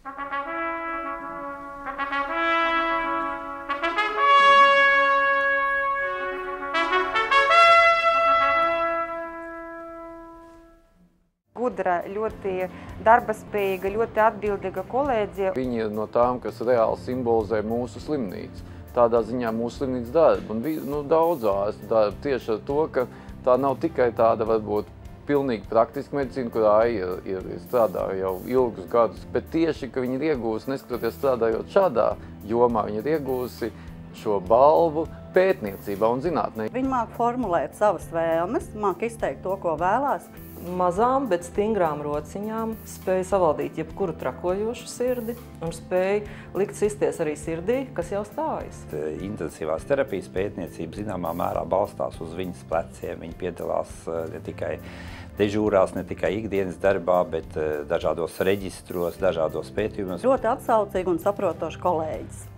Gudra, ļoti darbaspējīga, ļoti atbildīga kolēģe. Viņa ir no tām, kas reāli simbolizē mūsu slimnīcu. Tādā ziņā mūsu slimnīcas darbu. Un daudz ārstu darbu tieši ar to, ka tā nav tikai tāda varbūt pilnīgi praktiska medicīna, kurā ir strādāja jau ilgus gadus, bet tieši, ka viņi ir iegūsi, neskatoties strādājot šādā jomā, viņi ir iegūsi šo balvu pētniecībā un zinātnē. Viņi māk formulēt savas vēlmes, māk izteikt to, ko vēlās. Mazām, bet stingrām rociņām spēja savaldīt jebkuru trakojošu sirdi un spēja likt sisties arī sirdī, kas jau stājas. Intensīvās terapijas pētniecība zināmā mērā balstās uz viņas pleciem. Viņi piedalās ne tikai dežūrās, ne tikai ikdienas darbā, bet dažādos reģistros, dažādos pētījumos. Ļoti atsaucīgi un saprotoši kolēģis.